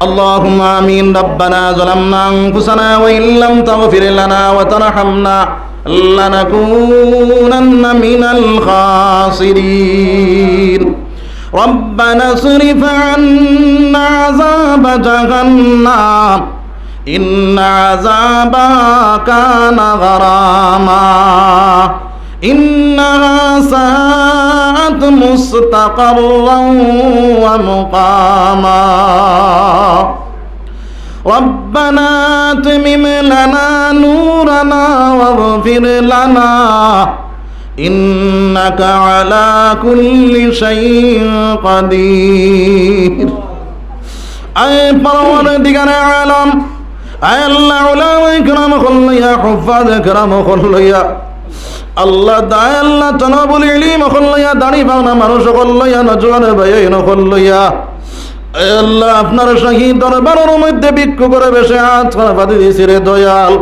اللهم آمين. ربنا ظلمنا أنفسنا وإن لم تغفر لنا وترحمنا لنكونن من الخاسرين. ربنا اصرف عنا عذاب جهنم إن عذابها كان غراما إنها ساءت مستقرا ومقاما. ربنا أتمم لنا نورنا واغفر لنا إنك على كل شيء قدير. أي پروردگار عالم، أي الله علماء کرام خلیا، حفاظ کرام خلیا, আল্লাহ দায় আল্লাহ তনবুল ইলম খল্লাইয়া, দাড়ি পাওনা মানুষ খল্লাইয়া, নজওয়ান ভাইন খল্লাইয়া, আল্লাহ আপনার শাহী দরবারের মধ্যে ভিক্ষু করে বেশে হাত পাতি দিয়েছি রে দয়াল।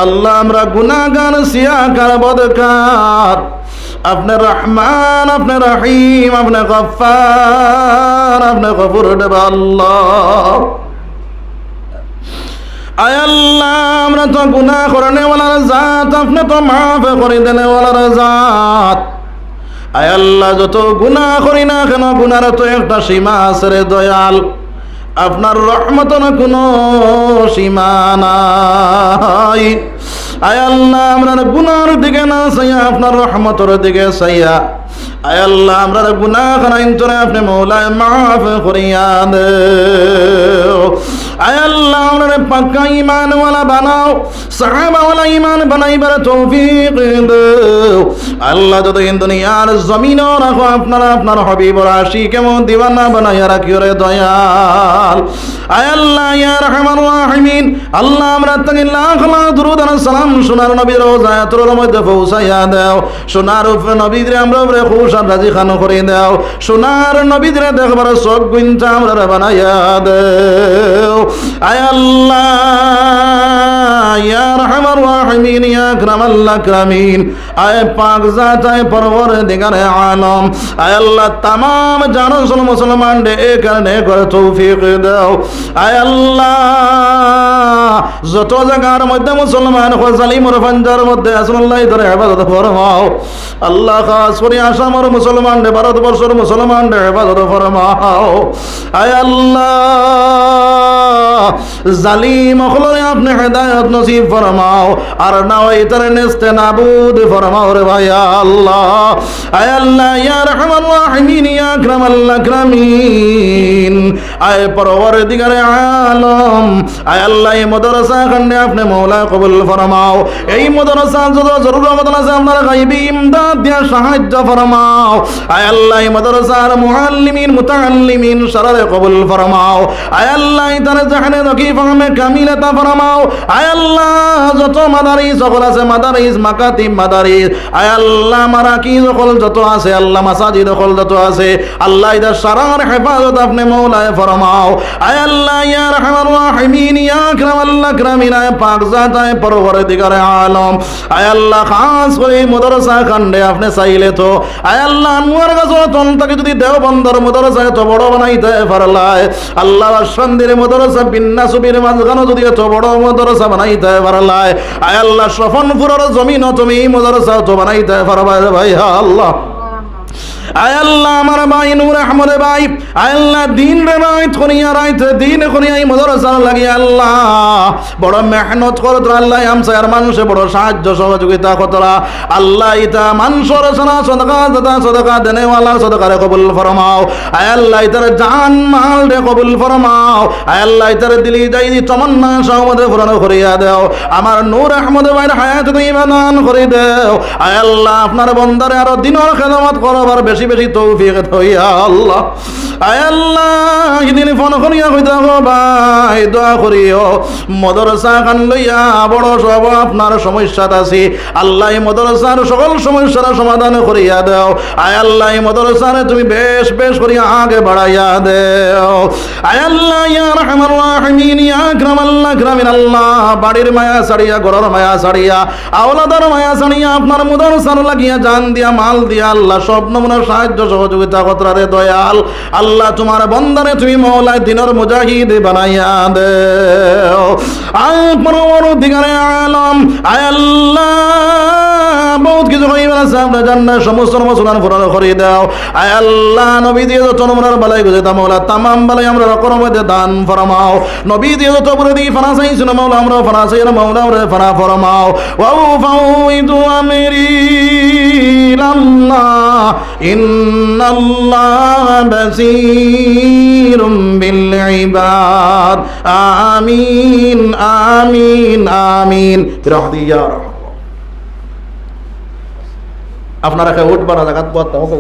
আল্লাহ আমরা গুনাহগার, সিয়াকার, বদকার, আপনি রহমান, আপনি রহিম, আপনি গফফার, আপনি গফুর দেব আল্লাহ। আয় আল্লাহ আমরা তো গুনাহ করনে ওয়ালার জাত, আপনি তো মাফ করে দেনে ওয়ালার জাত। আয় আল্লাহ যত গুনাহ করি না কেন গুনার তো একটা সীমা আছে রে দয়াল। আপনার রহমতের কোনো সীমা নাই। আয় আল্লাহ আমরা গুনার দিকে না চাইয়া আপনার রহমতের দিকে চাইয়া, আয় আল্লাহ আমরা গুনাহ করাইন তোরে আপনি মৌলায় মাফ করিয়া দেও। আয় আল্লাহ আমরা পাক্কা ঈমানওয়ালা বানাও, সাহাবাওয়ালা ঈমান বানাইবার তৌফিক দেও। আল্লাহ যত দুনিয়ার জমিনও রাখো আপনারা আপনার হাবিবর আশিক এবং দিওয়ানা বানাইয়া রাখিও রে দয়াল। আয় আল্লাহ ইয়া রহমান রাহিমিন, আল্লাহ আমরা তাকে লাখ লাখ দুরূদ আর সালাম সোনার নবীর রওজাতুল মধ্যে পৌঁছাইয়া দাও। সোনার উপরে নবীরে আমরা উপরে খুশ আর রাজি খান করে দাও। সোনার নবীরে দেখবার সব গুণটা আমরা বানাইয়া দেও। আয় আল্লাহ ইয়া রহমান রাহিমিন, ইয়া আকরামাল আকরামিন, আয় পাক জাত, আয় পরওয়ারদিগার আলম, আয় আল্লাহ तमाम জানো মুসলমান দে কারণে করে তৌফিক দাও। আয় আল্লাহ যত জায়গার মধ্যে মুসলমান জালিমর ফাঞ্জার মধ্যে আছেন আল্লাহ ধরে ইবাদত ফরমাও। আল্লাহ খাস করে আসামের মুসলমান দে, ভারতবর্ষের মুসলমান দে ইবাদত ফরমাও। আয় আল্লাহ জালিম হলে আপনি হেদায়েত নসিব ফরমাও, আর না ওই তার নেস্তে নাবুদ ফরমাও রে ভাই আল্লাহ। আয় আল্লাহ ইয়া রহমান রাহিমিন, ইয়া আকরামাল আকরামিন, আয় পরওয়ারদিগার আলম, আয় আল্লাহ এই মাদ্রাসা খন্ডে আপনি মওলা কবুল ফরমাও। এই মাদ্রাসা যত জরুরত আছে আপনার গায়বী ইমদাদ দিয়া সাহায্য ফরমাও। আয় আল্লাহ এই মাদ্রাসার মুআল্লিমিন মুতাআল্লিমিন সারারে কবুল ফরমাও। আয় আল্লাহ তার জাহানে দকি ফাহমে কামিলাতা ফরমাও। আয় আল্লাহ যত মাদারিস সকল আছে, মাদারিস মাকাতিব মাদারিস, আয় আল্লাহ মারাকিজ সকল যত আছে, আল্লাহ মাসাজিদ সকল যত আছে, আল্লাহ ইদার সারার হেফাজত আপনি মওলায় ফরমাও। আয় আল্লাহ ইয়া রহমান রাহিমিন, ইয়া আকরামাল আকরামিন, আয় পাক জাত, আয় পরওয়ারদিগার আলম, আয় আল্লাহ খাস করে মাদ্রাসা খন্ডে আপনি চাইলে তো আয় আল্লাহ আনোয়ার গাছর তন থেকে যদি দেওবন্দর মাদ্রাসা এত বড় বানাইতে পারলায়, আল্লাহ সন্দির মাদ্রাসা বিন্নাসুবির মাঝখানে যদি এত বড় মাদ্রাসা বানাইতে পারলায়, আয় আল্লাহ সফনপুরের জমিন তুমি মাদ্রাসা তো বানাইতে পারবা ভাই আল্লাহ। আয় আল্লাহ আমার ভাই নূর আহমদ ভাই, আয় আল্লাহ দিন রাত করিয়া রাইতে দিন করিয়া এই মাদ্রাসা লাগি আল্লাহ বড় মেহনত করত আল্লাহ, আমসার মানুষে বড় সাহায্য সহযোগিতা করতরা আল্লাহ। ইতা মানুষের সানা সদকা দাতা সদকা দেনেওয়ালা সদকারে কবুল ফরমাও। আয় আল্লাহ ইতার জান মাল রে কবুল ফরমাও। আয় আল্লাহ ইতার দিলি যাই তমন্না সহমদে পূরণ করিয়া দাও। আমার নূর আহমদ ভাইয়ের হায়াত দান করে দাও। আয় আল্লাহ আপনার বন্দারে আরো দিনের খেদমত করবার বেশি বেশি তৌফিক হইয়া আল্লাহ। আয় আল্লাহ ইদিন ফোন করিয়া কইতা গো ভাই দোয়া করিও মাদ্রাসা খান লইয়া বড় সব আপনার সমস্যাত আছে, আল্লাহ এই মাদ্রাসার সকল সমস্যার সমাধান করিয়া দাও। আয় আল্লাহ এই মাদ্রাসারে তুমি বেশ বেশ করিয়া আগে বাড়াইয়া দাও। আয় আল্লাহ ইয়া রহমান রাহিমিন, ইয়া আকরামাল আকরামিন, আল্লাহ বাড়ির মায়া ছাড়িয়া ঘরের মায়া ছাড়িয়া আওলাদের মায়া ছাড়িয়া আপনার মাদ্রাসার লাগিয়া জান দিয়া মাল দিয়া আল্লাহ সব নমুনা সাহায্য সহযোগিতা কতরারে দয়াল আল্লাহ তোমার বন্দারে তুমি মওলা দিনের মুজাহিদ বানাইয়া দেও আয় পরবর্তীকালে আলম আয় আল্লাহ বহুত কিছু হইবে না সামনে জান্নাত সমস্ত মুসলমান ফুরানো করে দাও আয় আল্লাহ নবী দিয়ে যত নম্বর বালাই গুজে তা মওলা তামাম বালাই আমরা রকম মধ্যে দান ফরমাও নবী দিয়ে যত বলে দি ফানাসাই শুনো মওলা আমরা ফানাসাই মওলা আমরা ফানা ফরমাও ওয়া ফাউইদু আমরি ইলাল্লাহ ইন্নাল্লাহ বাসীরুম বিল ইবাদ আমিন আমিন আমিন বিরহমাতিকা ইয়া রাহমান আপনারা কে উঠবা না জাকাত পড়তে হবে